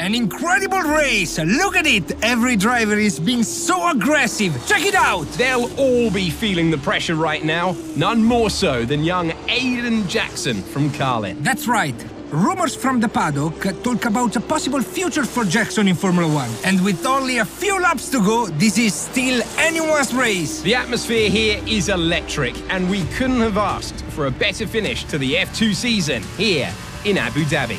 An incredible race! Look at it! Every driver is being so aggressive! Check it out! They'll all be feeling the pressure right now. None more so than young Aiden Jackson from Carlin. That's right. Rumors from the paddock talk about a possible future for Jackson in Formula 1. And with only a few laps to go, this is still anyone's race. The atmosphere here is electric, and we couldn't have asked for a better finish to the F2 season here in Abu Dhabi.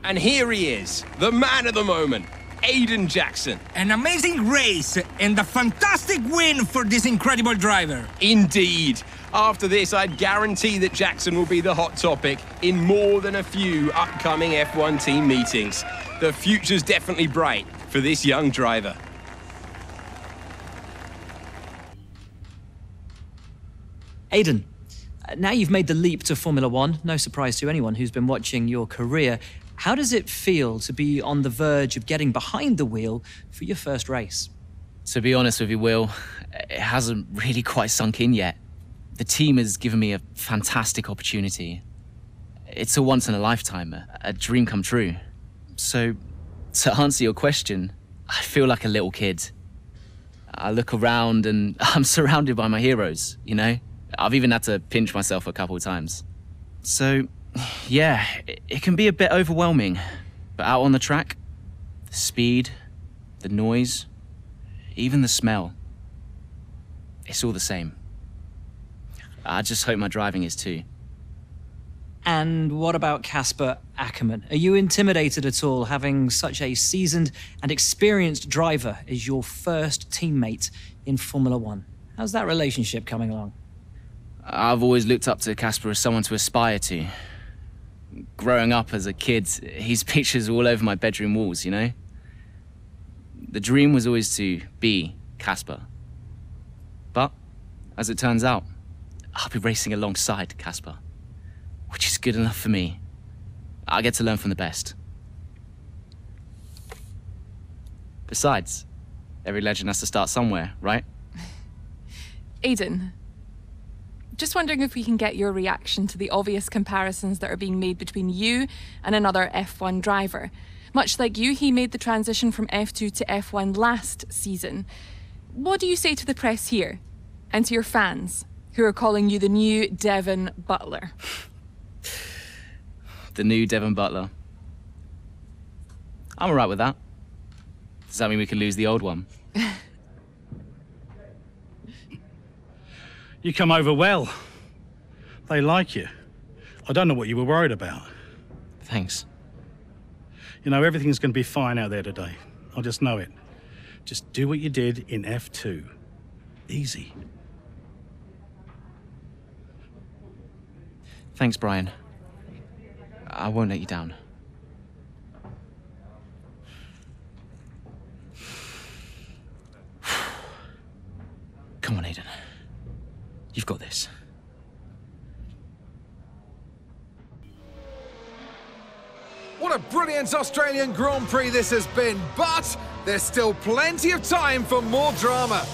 And here he is, the man of the moment, Aiden Jackson. An amazing race and a fantastic win for this incredible driver. Indeed. After this, I'd guarantee that Jackson will be the hot topic in more than a few upcoming F1 team meetings. The future's definitely bright for this young driver. Aiden, now you've made the leap to Formula 1, no surprise to anyone who's been watching your career. How does it feel to be on the verge of getting behind the wheel for your first race? To be honest with you, Will, it hasn't really quite sunk in yet. The team has given me a fantastic opportunity. It's a once-in-a-lifetime, a dream come true. So, to answer your question, I feel like a little kid. I look around and I'm surrounded by my heroes, you know? I've even had to pinch myself a couple of times. So, yeah, it can be a bit overwhelming. But out on the track, the speed, the noise, even the smell, it's all the same. I just hope my driving is too. And what about Casper Ackerman? Are you intimidated at all having such a seasoned and experienced driver as your first teammate in Formula 1? How's that relationship coming along? I've always looked up to Casper as someone to aspire to. Growing up as a kid, his pictures were all over my bedroom walls, you know? The dream was always to be Casper. But, as it turns out, I'll be racing alongside Casper, which is good enough for me. I get to learn from the best. Besides, every legend has to start somewhere, right? Aiden, just wondering if we can get your reaction to the obvious comparisons that are being made between you and another F1 driver. Much like you, he made the transition from F2 to F1 last season. What do you say to the press here, and to your fans, who are calling you the new Devon Butler? The new Devon Butler. I'm all right with that. Does that mean we can lose the old one? You come over well. They like you. I don't know what you were worried about. Thanks. You know, everything's going to be fine out there today. I just know it. Just do what you did in F2. Easy. Thanks, Brian. I won't let you down. Come on, Aiden. You've got this. What a brilliant Australian Grand Prix this has been, but there's still plenty of time for more drama.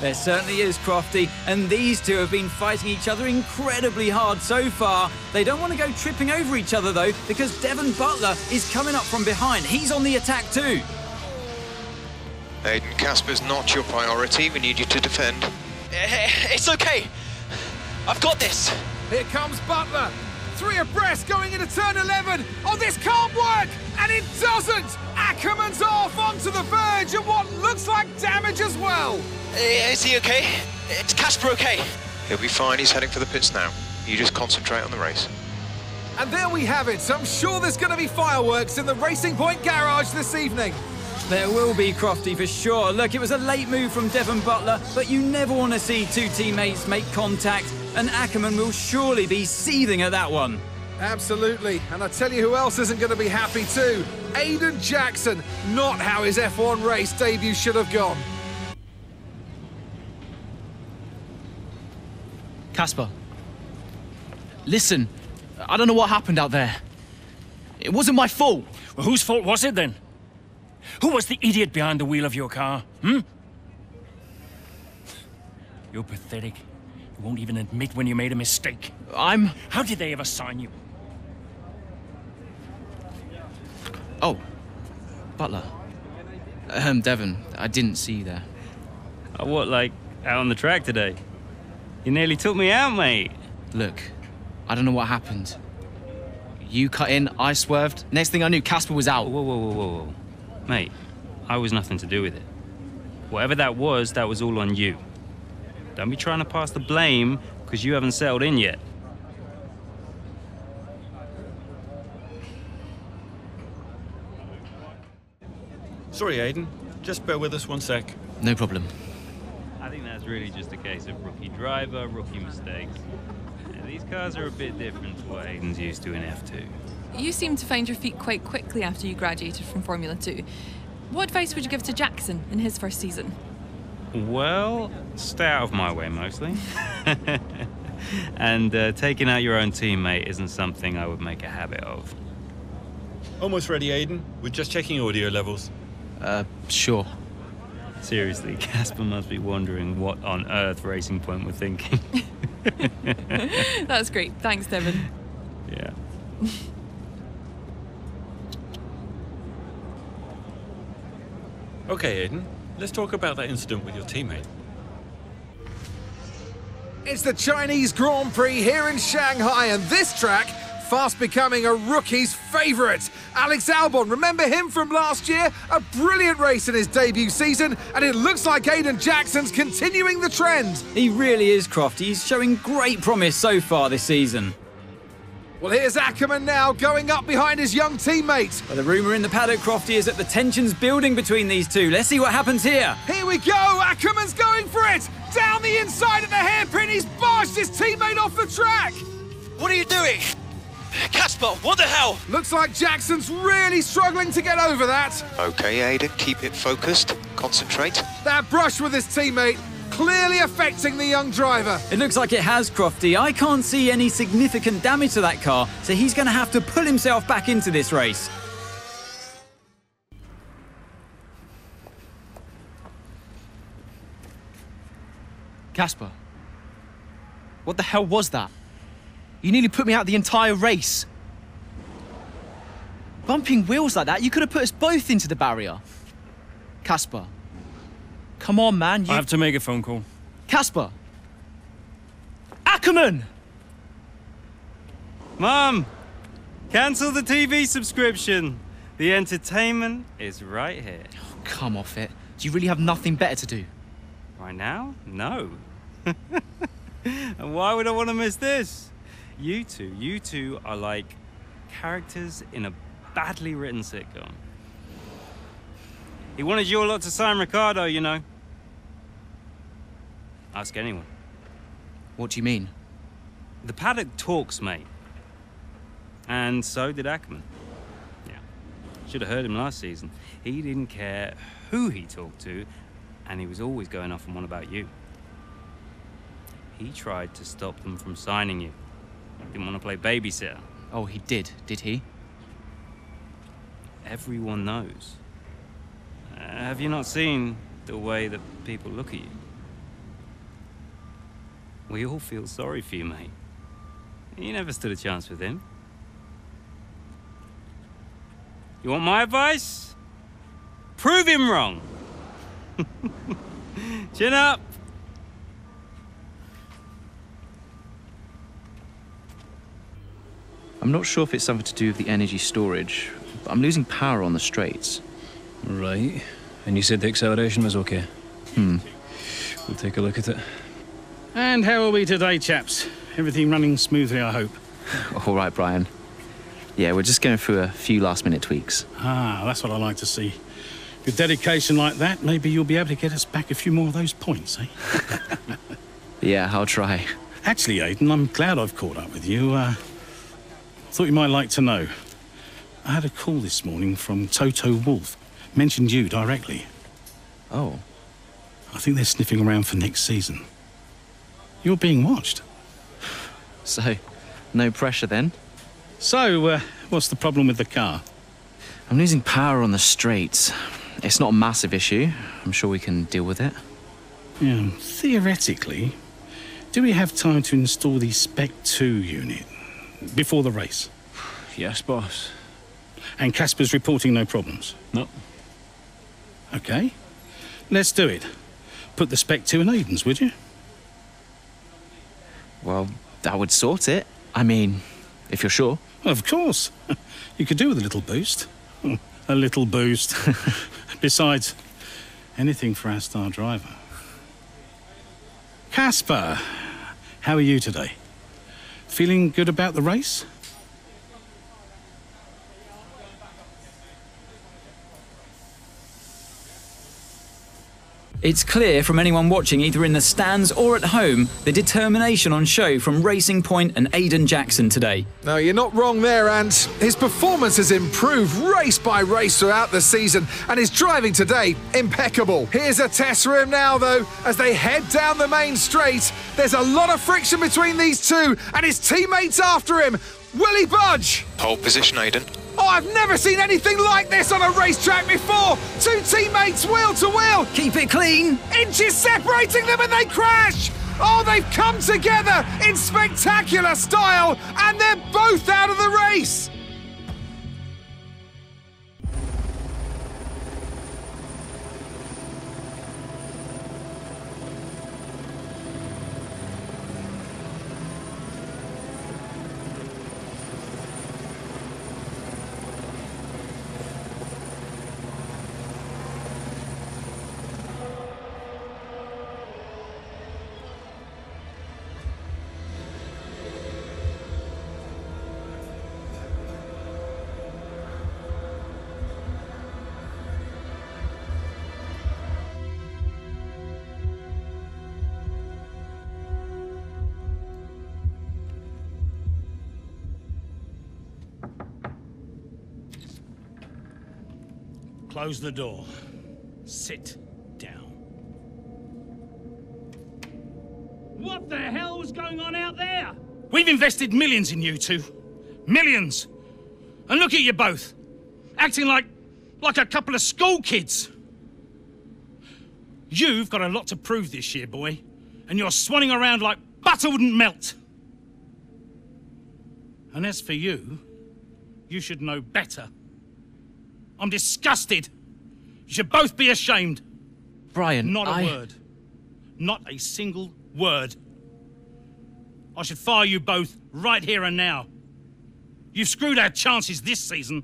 There certainly is, Crofty, and these two have been fighting each other incredibly hard so far. They don't want to go tripping over each other, though, because Devon Butler is coming up from behind. He's on the attack, too. Aiden, Casper's not your priority. We need you to defend. It's okay. I've got this. Here comes Butler. 3 abreast going into turn 11. Oh, this can't work! And it doesn't! Ackerman's off onto the verge of what looks like damage as well. Is he okay? Is Casper okay? He'll be fine. He's heading for the pits now. You just concentrate on the race. And there we have it. I'm sure there's going to be fireworks in the Racing Point garage this evening. There will be, Crofty, for sure. Look, it was a late move from Devon Butler, but you never want to see two teammates make contact, and Ackerman will surely be seething at that one. Absolutely, and I tell you who else isn't going to be happy too. Aiden Jackson, not how his F1 race debut should have gone. Casper, listen, I don't know what happened out there. It wasn't my fault. Well, whose fault was it then? Who was the idiot behind the wheel of your car, hmm? You're pathetic. You won't even admit when you made a mistake. How did they ever sign you? Oh, Butler. Devon, I didn't see you there. Oh, what, like, out on the track today? You nearly took me out, mate. Look, I don't know what happened. You cut in, I swerved. Next thing I knew, Casper was out. Whoa. Mate, I was nothing to do with it. Whatever that was all on you. Don't be trying to pass the blame because you haven't settled in yet. Sorry, Aiden. Just bear with us one sec. No problem. I think that's really just a case of rookie driver, rookie mistakes. These cars are a bit different to what Aiden's used to in F2. You seem to find your feet quite quickly after you graduated from Formula 2. What advice would you give to Jackson in his first season? Well, stay out of my way mostly. And taking out your own teammate isn't something I would make a habit of. Almost ready, Aiden. We're just checking audio levels. Sure. Seriously, Casper must be wondering what on earth Racing Point were thinking. That's great. Thanks, Devon. Yeah. Okay, Aiden. Let's talk about that incident with your teammate. It's the Chinese Grand Prix here in Shanghai, and this track fast becoming a rookie's favourite. Alex Albon, remember him from last year? A brilliant race in his debut season, and it looks like Aiden Jackson's continuing the trend. He really is, Croft. He's showing great promise so far this season. Well, here's Ackerman now, going up behind his young teammate. Well, the rumour in the paddock, Crofty, is that the tension's building between these two. Let's see what happens here. Here we go, Ackerman's going for it! Down the inside of the hairpin, he's barged his teammate off the track! What are you doing? Casper, what the hell? Looks like Jackson's really struggling to get over that. Okay, Aiden, keep it focused. Concentrate. That brush with his teammate clearly affecting the young driver. It looks like it has, Crofty. I can't see any significant damage to that car, so he's going to have to pull himself back into this race. Casper, what the hell was that? You nearly put me out the entire race. Bumping wheels like that, you could have put us both into the barrier. Casper, come on, man. I have to make a phone call. Casper! Ackerman! Mum! Cancel the TV subscription. The entertainment is right here. Oh, come off it. Do you really have nothing better to do? Right now? No. And why would I want to miss this? You two are like characters in a badly written sitcom. He wanted your lot to sign Ricardo, you know. Ask anyone. What do you mean? The paddock talks, mate. And so did Ackerman. Yeah. Should have heard him last season. He didn't care who he talked to, and he was always going off on one about you. He tried to stop them from signing you. Didn't want to play babysitter. Oh, he did he? Everyone knows. Have you not seen the way that people look at you? We all feel sorry for you, mate. You never stood a chance with him. You want my advice? Prove him wrong. Chin up. I'm not sure if it's something to do with the energy storage, but I'm losing power on the straights. Right. And you said the acceleration was okay? We'll take a look at it. And how are we today, chaps? Everything running smoothly, I hope. All right, Brian. Yeah, we're just going through a few last-minute tweaks. Ah, that's what I like to see. With dedication like that, maybe you'll be able to get us back a few more of those points, eh? Yeah, I'll try. Actually, Aiden, I'm glad I've caught up with you. Thought you might like to know. I had a call this morning from Toto Wolff. Mentioned you directly. Oh. I think they're sniffing around for next season. You're being watched. So, no pressure then? So, what's the problem with the car? I'm losing power on the straights. It's not a massive issue. I'm sure we can deal with it. Yeah, theoretically, do we have time to install the Spec 2 unit before the race? Yes, boss. And Casper's reporting no problems? No. OK. Let's do it. Put the Spec 2 in Aiden's, would you? Well, that would sort it. I mean, if you're sure. Of course. You could do with a little boost. A little boost. Besides, anything for our star driver. Casper, how are you today? Feeling good about the race? It's clear from anyone watching either in the stands or at home the determination on show from Racing Point and Aiden Jackson today. No, you're not wrong there, Ant. His performance has improved race by race throughout the season, and his driving today, impeccable. Here's a test for him now, though, as they head down the main straight. There's a lot of friction between these two, and his teammates after him. Will he budge? Pole position, Aiden. Oh, I've never seen anything like this on a racetrack before! Two teammates wheel to wheel! Keep it clean! Inches separating them and they crash! Oh, they've come together in spectacular style, and they're both out of the race! Close the door. Sit down. What the hell was going on out there? We've invested millions in you two. Millions. And look at you both. Acting like a couple of school kids. You've got a lot to prove this year, boy. And you're swanning around like butter wouldn't melt. And as for you, you should know better. I'm disgusted. You should both be ashamed. Brian, Not a word. Not a single word. I should fire you both right here and now. You've screwed our chances this season.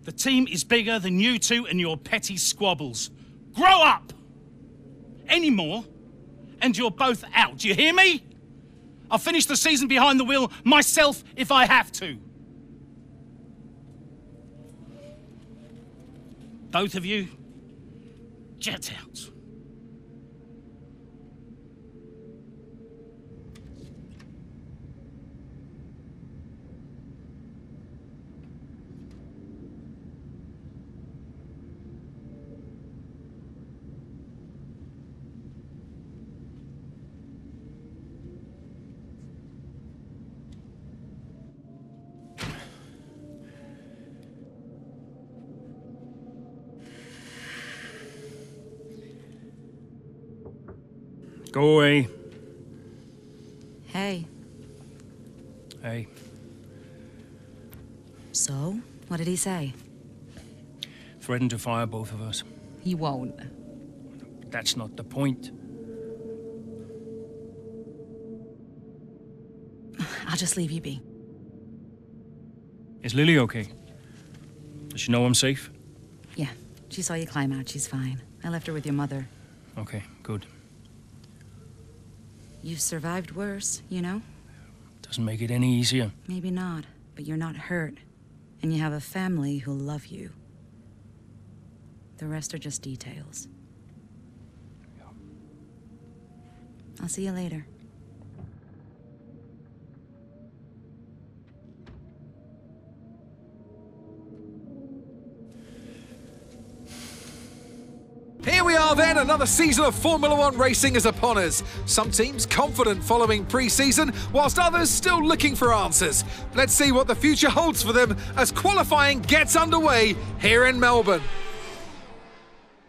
The team is bigger than you two and your petty squabbles. Grow up! Any more, and you're both out. Do you hear me? I'll finish the season behind the wheel myself if I have to. Both of you, jet out. Go away. Hey. Hey. So, what did he say? Threatened to fire both of us. He won't. That's not the point. I'll just leave you be. Is Lily okay? Does she know I'm safe? Yeah, she saw you climb out. She's fine. I left her with your mother. Okay, good. You've survived worse, you know? Doesn't make it any easier. Maybe not, but you're not hurt. And you have a family who'll love you. The rest are just details. I'll see you later. Here we are then, another season of Formula One racing is upon us. Some teams confident following pre-season, whilst others still looking for answers. Let's see what the future holds for them as qualifying gets underway here in Melbourne.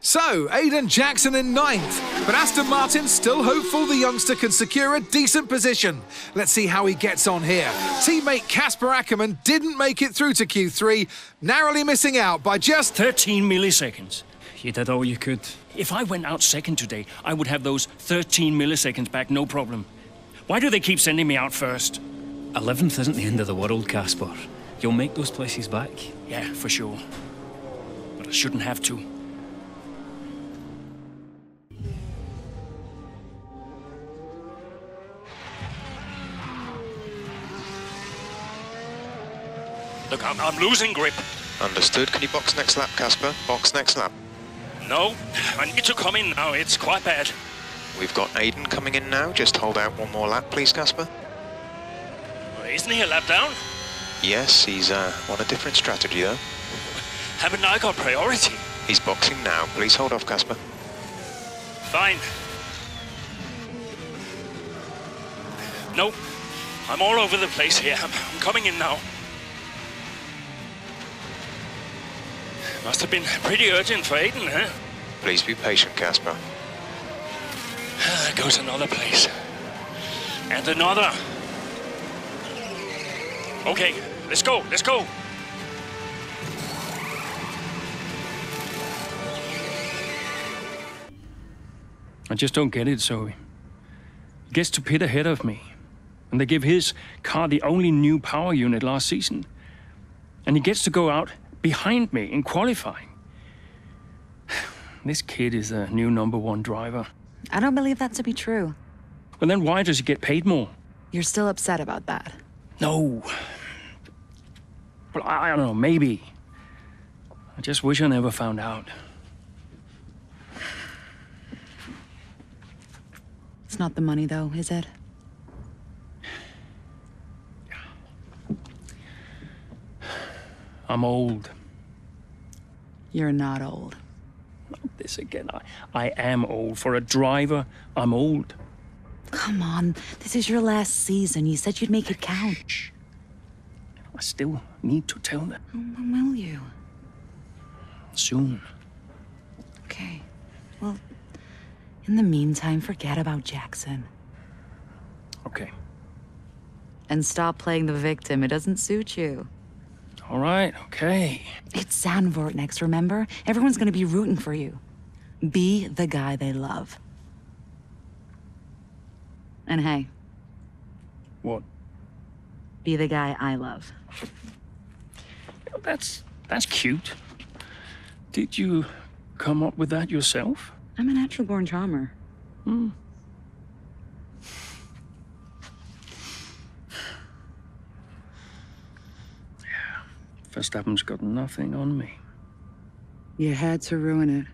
So, Aiden Jackson in 9th, But Aston Martin still hopeful the youngster can secure a decent position. Let's see how he gets on here. Teammate Casper Ackerman didn't make it through to Q3, narrowly missing out by just 13 milliseconds. You did all you could. If I went out second today, I would have those 13 milliseconds back, no problem. Why do they keep sending me out first? 11th isn't the end of the world, Casper. You'll make those places back. Yeah, for sure. But I shouldn't have to. Look, I'm losing grip. Understood. Can you box next lap, Casper? Box next lap. No, I need to come in now. It's quite bad. We've got Aiden coming in now. Just hold out one more lap, please, Casper. Isn't he a lap down? Yes, he's on a different strategy, though. Haven't I got priority? He's boxing now. Please hold off, Casper. Fine. No, I'm all over the place here. I'm coming in now. Must have been pretty urgent for Aiden, huh? Please be patient, Casper. There goes another place. And another. Okay, let's go, let's go. I just don't get it, Zoe. He gets to pit ahead of me, and they give his car the only new power unit last season. And he gets to go out behind me in qualifying. This kid is the new #1 driver. I don't believe that to be true. Well, then why does he get paid more? You're still upset about that. No. Well, I don't know, maybe. I just wish I never found out. It's not the money, though, is it? I'm old. You're not old. Not this again. I am old. For a driver, I'm old. Come on, this is your last season. You said you'd make it count. I still need to tell them. When will you? Soon. Okay. Well, in the meantime, forget about Jackson. Okay. And stop playing the victim. It doesn't suit you. All right, okay. It's Zandvoort next, remember? Everyone's gonna be rooting for you. Be the guy they love. And hey. What? Be the guy I love. That's cute. Did you come up with that yourself? I'm a natural-born charmer. Hmm. Verstappen's got nothing on me. You had to ruin it.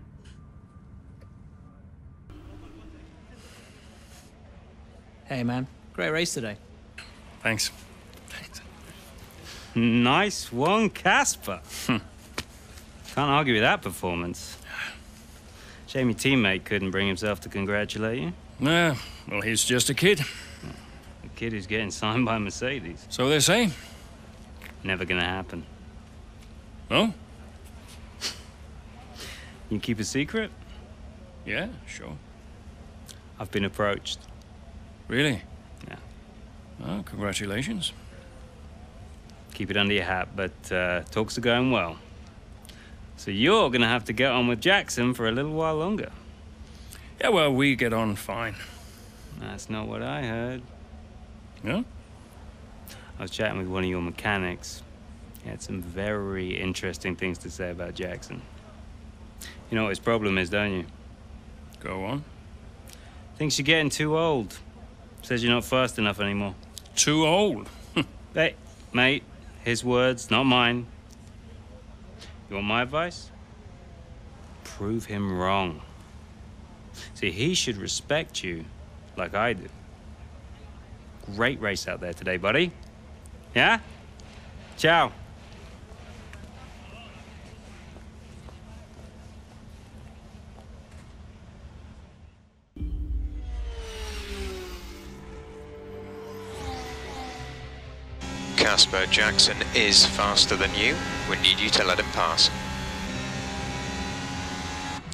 Hey, man. Great race today. Thanks. Nice one, Casper. Can't argue with that performance. Shame your teammate couldn't bring himself to congratulate you. Nah, well, he's just a kid. A kid who's getting signed by Mercedes. So they say. Never gonna happen. Oh? You keep a secret? Yeah, sure. I've been approached. Really? Yeah. Oh, congratulations. Keep it under your hat, but talks are going well. So you're gonna have to get on with Jackson for a little while longer. Yeah, well, we get on fine. That's not what I heard. Yeah? I was chatting with one of your mechanics. He had some very interesting things to say about Jackson. You know what his problem is, don't you? Go on. Thinks you're getting too old. Says you're not fast enough anymore. Too old? Hey, mate, his words, not mine. You want my advice? Prove him wrong. See, he should respect you like I do. Great race out there today, buddy. Yeah? Ciao. Casper, Jackson is faster than you. We need you to let him pass.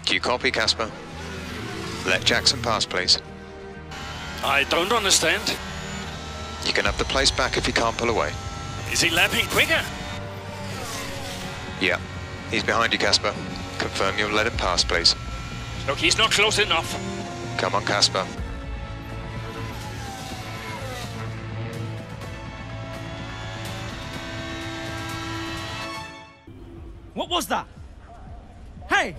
Do you copy, Casper? Let Jackson pass, please. I don't understand. You can have the place back if you can't pull away. Is he lapping quicker? Yeah. He's behind you, Casper. Confirm you'll let him pass, please. Look, he's not close enough. Come on, Casper. What was that? Hey!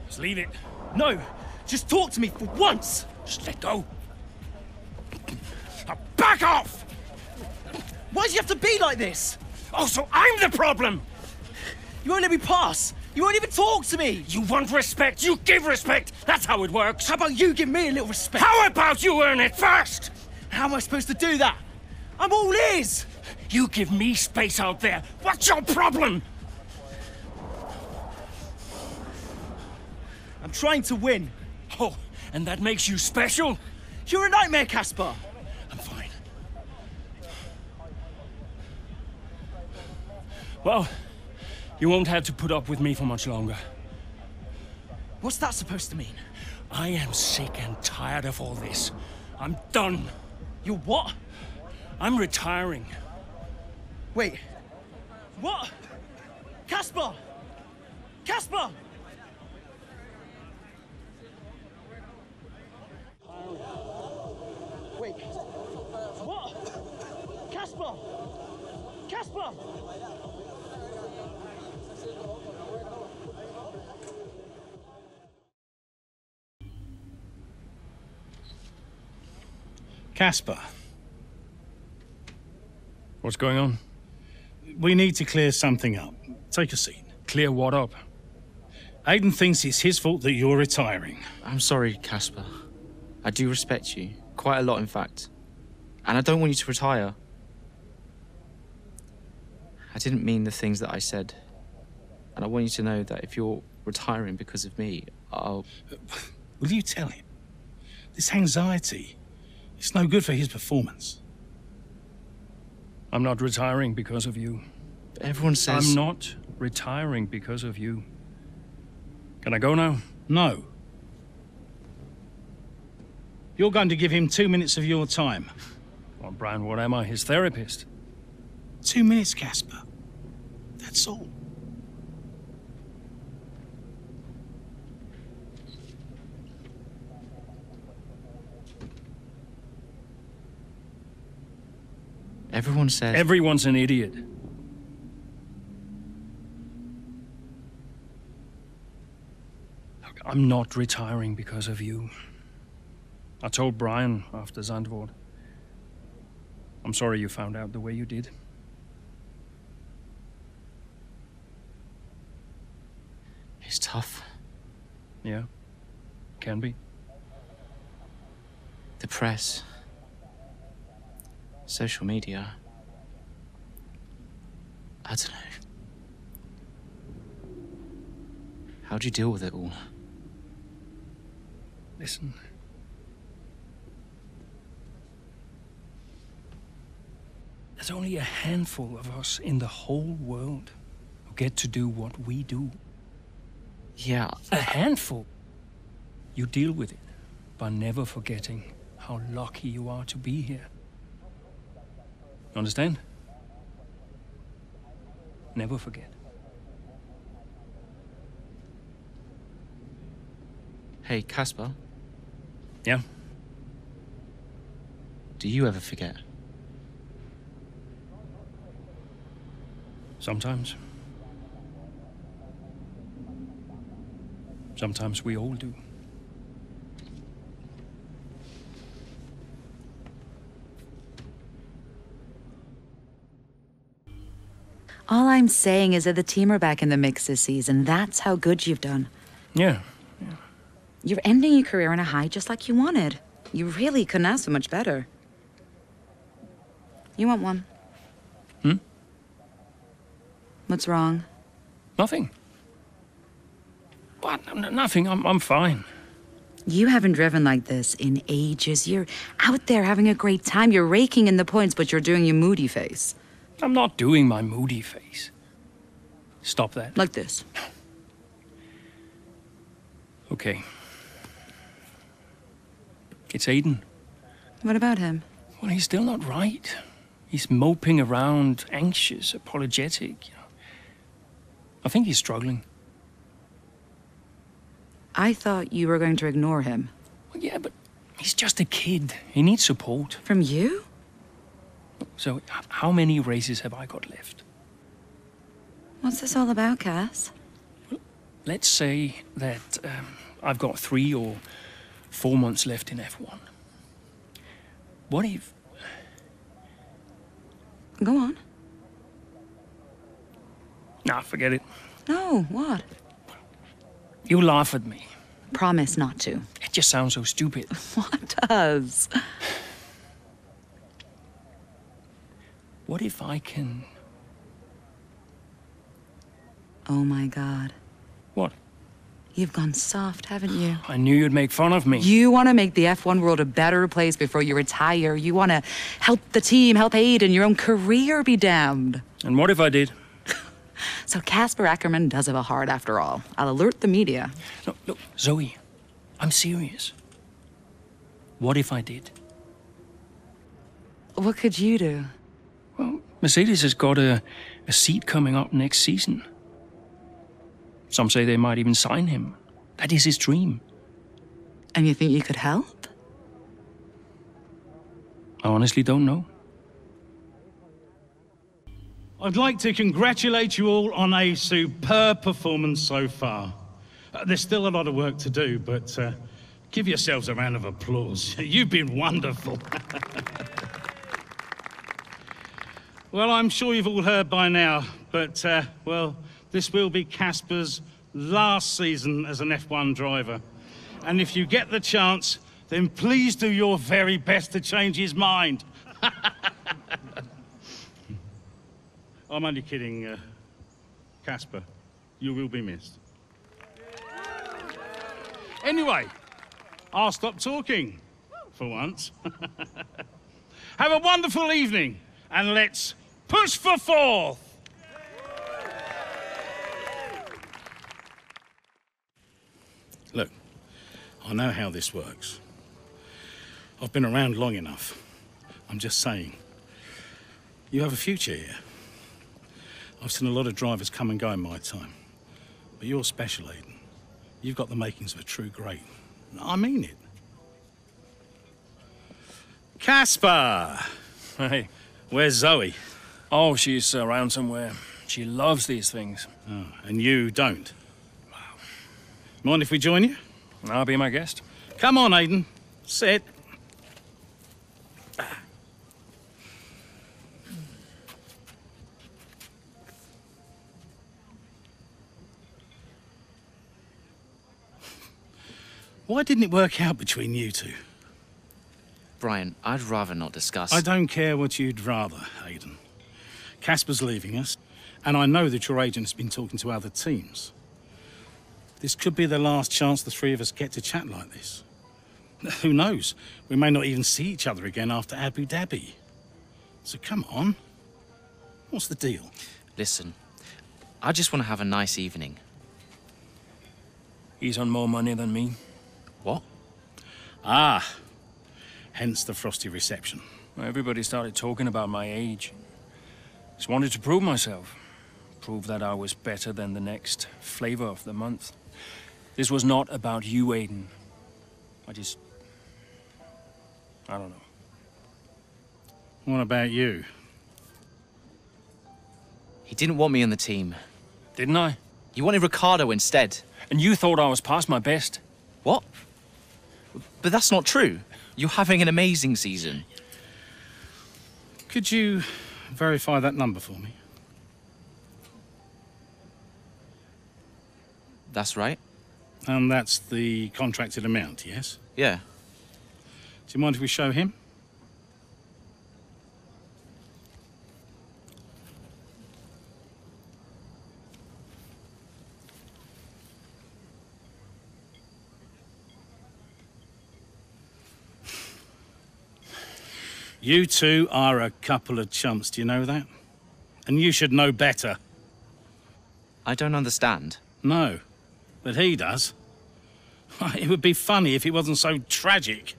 Just leave it. No! Just talk to me for once! Just let go. Now back off! Why do you have to be like this? Oh, so I'm the problem! You won't let me pass! You won't even talk to me! You want respect, you give respect! That's how it works! How about you give me a little respect? How about you earn it first? How am I supposed to do that? I'm all ears! You give me space out there! What's your problem? I'm trying to win. Oh, and that makes you special? You're a nightmare, Casper! I'm fine. Well, you won't have to put up with me for much longer. What's that supposed to mean? I am sick and tired of all this. I'm done. You're what? I'm retiring. Wait. What? Casper! Casper! Wait. What? Casper! Casper! Casper. What's going on? We need to clear something up. Take a seat. Clear what up? Aiden thinks it's his fault that you're retiring. I'm sorry, Casper. I do respect you. Quite a lot, in fact. And I don't want you to retire. I didn't mean the things that I said. And I want you to know that if you're retiring because of me, I'll... Will you tell him? This anxiety, it's no good for his performance. I'm not retiring because of you. But everyone says... I'm not retiring because of you. Can I go now? No. You're going to give him 2 minutes of your time. Well, Brian, what am I, his therapist? 2 minutes, Casper. That's all. Everyone says... Everyone's an idiot. Look, I'm not retiring because of you. I told Brian after Zandvoort. I'm sorry you found out the way you did. It's tough. Yeah, can be. The press. Social media. I don't know. How do you deal with it all? Listen. There's only a handful of us in the whole world who get to do what we do. Yeah. A handful. You deal with it by never forgetting how lucky you are to be here. Understand? Never forget. Hey, Casper. Yeah? Do you ever forget? Sometimes. Sometimes we all do. All I'm saying is that the team are back in the mix this season. That's how good you've done. Yeah. You're ending your career on a high just like you wanted. You really couldn't ask for much better. You want one? What's wrong? Nothing. What? Nothing. I'm fine. You haven't driven like this in ages. You're out there having a great time. You're raking in the points, but you're doing your moody face. I'm not doing my moody face. Stop that. Like this. Okay. It's Aiden. What about him? Well, he's still not right. He's moping around, anxious, apologetic. I think he's struggling. I thought you were going to ignore him. Well, yeah, but he's just a kid. He needs support. From you? So, how many races have I got left? What's this all about, Cass? Let's say that I've got 3 or 4 months left in F1. What if... Go on. Nah, forget it. No, what? You laugh at me. Promise not to. It just sounds so stupid. What does? What if I can... Oh my God. What? You've gone soft, haven't you? I knew you'd make fun of me. You want to make the F1 world a better place before you retire. You want to help the team, help Aiden, your own career be damned. And what if I did? So Casper Ackerman does have a heart after all. I'll alert the media. No, look, Zoe, I'm serious. What if I did? What could you do? Well, Mercedes has got a seat coming up next season. Some say they might even sign him. That is his dream. And you think you could help? I honestly don't know. I'd like to congratulate you all on a superb performance so far. There's still a lot of work to do, but give yourselves a round of applause. You've been wonderful. Well, I'm sure you've all heard by now, but, well, this will be Casper's last season as an F1 driver. And if you get the chance, then please do your very best to change his mind. I'm only kidding, Casper. You will be missed. Anyway, I'll stop talking, for once. Have a wonderful evening, and let's push for 4th! Look, I know how this works. I've been around long enough. I'm just saying, you have a future here. I've seen a lot of drivers come and go in my time. But you're special, Aiden. You've got the makings of a true great. I mean it. Casper! Hey. Where's Zoe? Oh, she's around somewhere. She loves these things. Oh, and you don't? Mind if we join you? I'll be my guest. Come on, Aiden. Sit. Why didn't it work out between you two? Brian, I'd rather not discuss. I don't care what you'd rather, Aiden. Casper's leaving us, and I know that your agent has been talking to other teams. This could be the last chance the 3 of us get to chat like this. Who knows? We may not even see each other again after Abu Dhabi. So come on. What's the deal? Listen, I just want to have a nice evening. He's on more money than me. What? Ah, hence the frosty reception. Everybody started talking about my age. Just wanted to prove myself. Prove that I was better than the next flavor of the month. This was not about you, Aiden. I don't know. What about you? He didn't want me on the team. Didn't I? You wanted Ricardo instead. And you thought I was past my best. What? But that's not true. You're having an amazing season. Could you verify that number for me? That's right. And that's the contracted amount, yes? Yeah. Do you mind if we show him? You two are a couple of chumps, do you know that? And you should know better. I don't understand. No, but he does. It would be funny if it wasn't so tragic.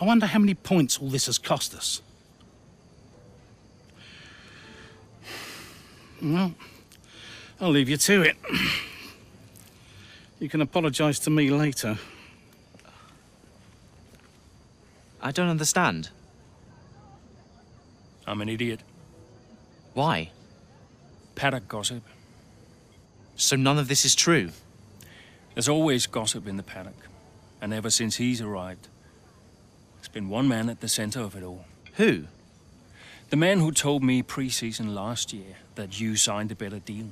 I wonder how many points all this has cost us. Well, I'll leave you to it. You can apologise to me later. I don't understand. I'm an idiot. Why? Paddock gossip. So none of this is true? There's always gossip in the paddock. And ever since he's arrived, there's been one man at the center of it all. Who? The man who told me pre-season last year that you signed a better deal.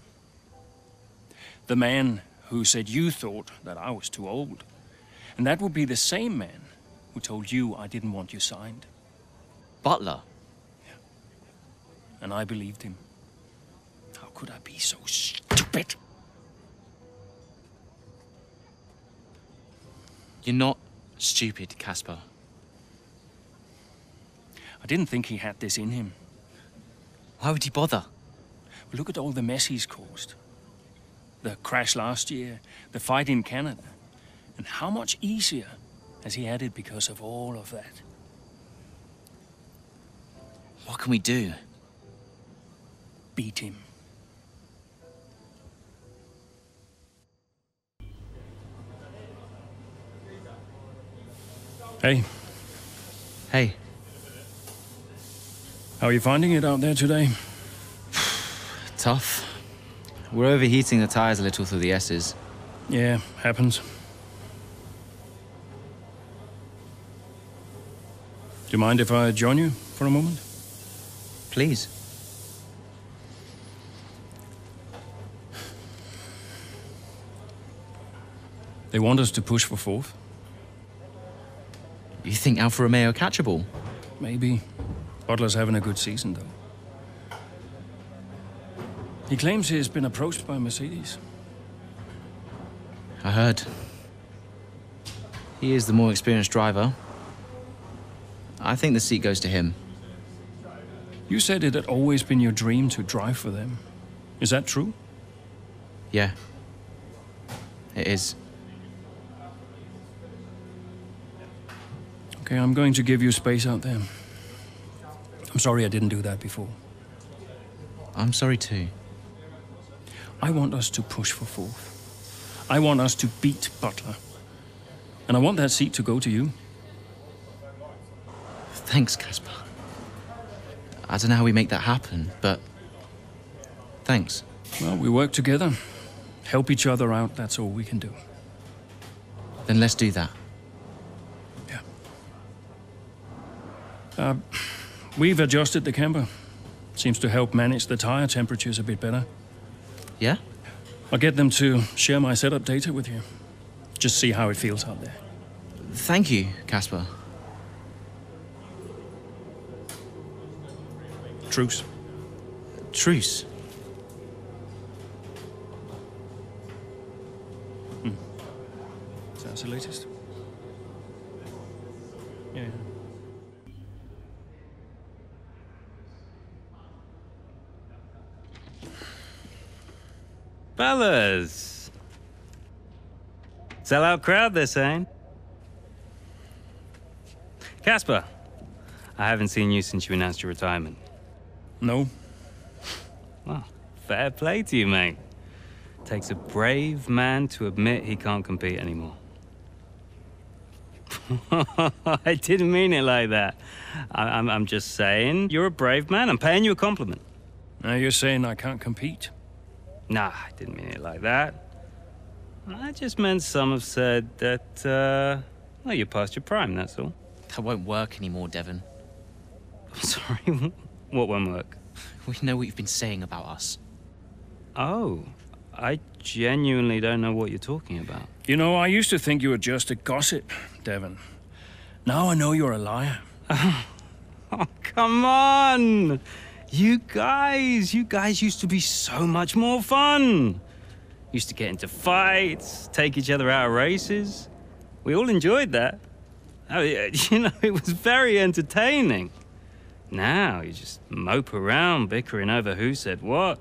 The man who said you thought that I was too old. And that would be the same man who told you I didn't want you signed. Butler? Yeah. And I believed him. How could I be so stupid? You're not stupid, Casper. I didn't think he had this in him. Why would he bother? Well, look at all the mess he's caused. The crash last year, the fight in Canada. And how much easier has he had it because of all of that? What can we do? Beat him. Hey. Hey. How are you finding it out there today? Tough. We're overheating the tires a little through the S's. Yeah, happens. Do you mind if I join you for a moment? Please. They want us to push for fourth. You think Alfa Romeo catchable? Maybe. Butler's having a good season, though. He claims he's been approached by Mercedes. I heard. He is the more experienced driver. I think the seat goes to him. You said it had always been your dream to drive for them. Is that true? Yeah. It is. Okay, I'm going to give you space out there. I'm sorry I didn't do that before. I'm sorry too. I want us to push for fourth. I want us to beat Butler. And I want that seat to go to you. Thanks, Casper. I don't know how we make that happen, but thanks. Well, we work together. Help each other out, that's all we can do. Then let's do that. Yeah. We've adjusted the camber. Seems to help manage the tire temperatures a bit better. Yeah? I'll get them to share my setup data with you. Just see how it feels out there. Thank you, Casper. Truce. Truce? Sounds the latest. Yeah. Fellas! Sell-out crowd, they're saying. Casper, I haven't seen you since you announced your retirement. No. Well, fair play to you, mate. Takes a brave man to admit he can't compete anymore. I didn't mean it like that. I'm just saying you're a brave man. I'm paying you a compliment. Now you're saying I can't compete? Nah, I didn't mean it like that. I just meant some have said that, well, you're past your prime, that's all. That won't work anymore, Devon. I'm sorry, what won't work? We know what you've been saying about us. Oh, I genuinely don't know what you're talking about. You know, I used to think you were just a gossip, Devon. Now I know you're a liar. Oh, come on! You guys used to be so much more fun. Used to get into fights, take each other out of races. We all enjoyed that. Oh, you know, it was very entertaining. Now you just mope around bickering over who said what.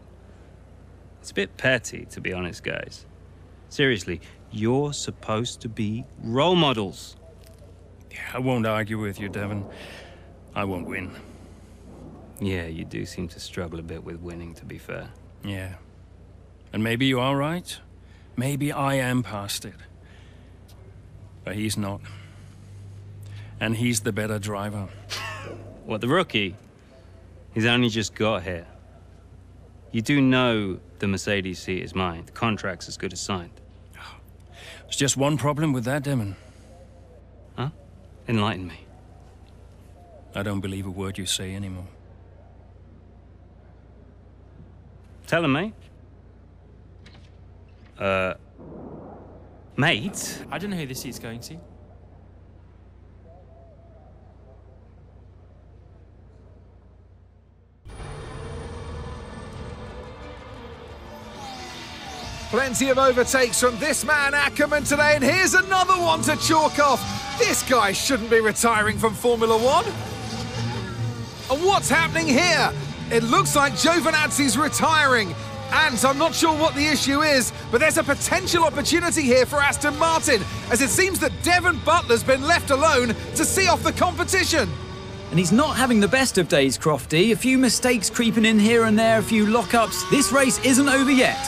It's a bit petty, to be honest, guys. Seriously, you're supposed to be role models. Yeah, I won't argue with you, Devon. I won't win. Yeah, you do seem to struggle a bit with winning, to be fair. Yeah. And maybe you are right. Maybe I am past it. But he's not. And he's the better driver. What, the rookie? He's only just got here. You do know the Mercedes seat is mine. The contract's as good as signed. There's just one problem with that, Demon. Huh? Enlighten me. I don't believe a word you say anymore. Tell him, mate. Mate? I don't know who this seat's going to. Plenty of overtakes from this man Ackerman today, and here's another one to chalk off. This guy shouldn't be retiring from Formula One. And what's happening here? It looks like Giovinazzi's retiring. And I'm not sure what the issue is, but there's a potential opportunity here for Aston Martin, as it seems that Devon Butler's been left alone to see off the competition. And he's not having the best of days, Crofty. A few mistakes creeping in here and there, a few lockups. This race isn't over yet.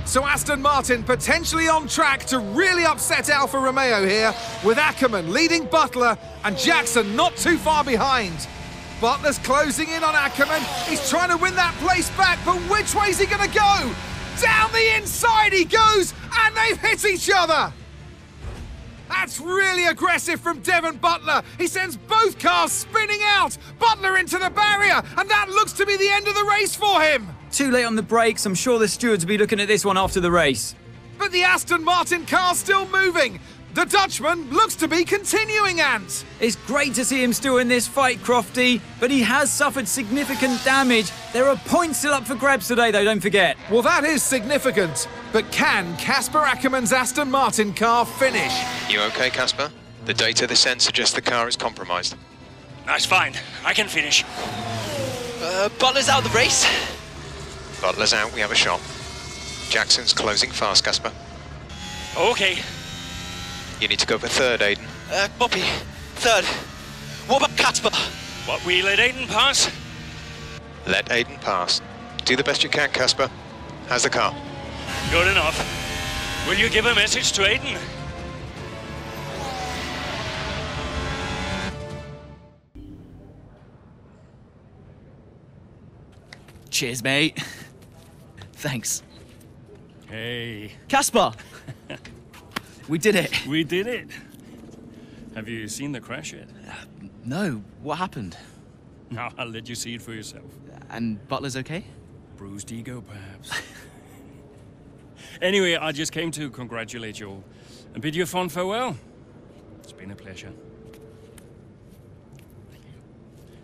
So Aston Martin potentially on track to really upset Alfa Romeo here, with Ackerman leading Butler and Jackson not too far behind. Butler's closing in on Ackerman. He's trying to win that place back, but which way's he going to go? Down the inside he goes, and they've hit each other. That's really aggressive from Devon Butler. He sends both cars spinning out. Butler into the barrier, and that looks to be the end of the race for him. Too late on the brakes. I'm sure the stewards will be looking at this one after the race. But the Aston Martin car's still moving. The Dutchman looks to be continuing, Ant. It's great to see him still in this fight, Crofty, but he has suffered significant damage. There are points still up for grabs today, though, don't forget. Well, that is significant. But can Casper Ackerman's Aston Martin car finish? You okay, Casper? The data this end suggests the car is compromised. That's fine. I can finish. Butler's out of the race. Butler's out, we have a shot. Jackson's closing fast, Casper. Okay. You need to go for third, Aiden. Bobby, third. What about Casper? What, we let Aiden pass? Let Aiden pass. Do the best you can, Casper. How's the car? Good enough. Will you give a message to Aiden? Cheers, mate. Thanks. Hey. Casper! We did it. We did it. Have you seen the crash yet? No. What happened? No, I'll let you see it for yourself. And Butler's okay? Bruised ego, perhaps. Anyway, I just came to congratulate you all and bid you a fond farewell. It's been a pleasure.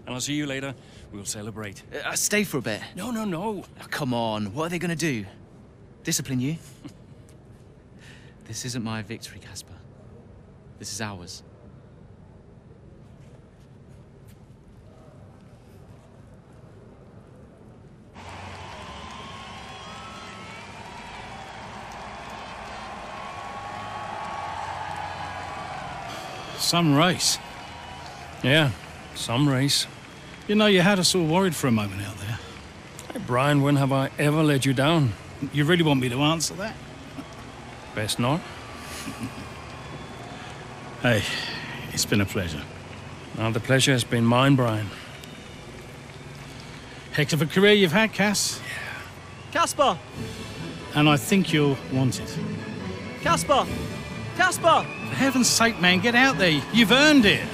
And I'll see you later. We'll celebrate. Stay for a bit. No, no, no. Oh, come on. What are they going to do? Discipline you? This isn't my victory, Casper. This is ours. Some race. Yeah, some race. You know, you had us all worried for a moment out there. Hey, Brian, when have I ever let you down? You really want me to answer that? Best not. Hey, it's been a pleasure. Now, the pleasure has been mine, Brian. Heck of a career you've had, Cass. Casper! And I think you'll want it. Casper! Casper! For heaven's sake, man, get out there. You've earned it.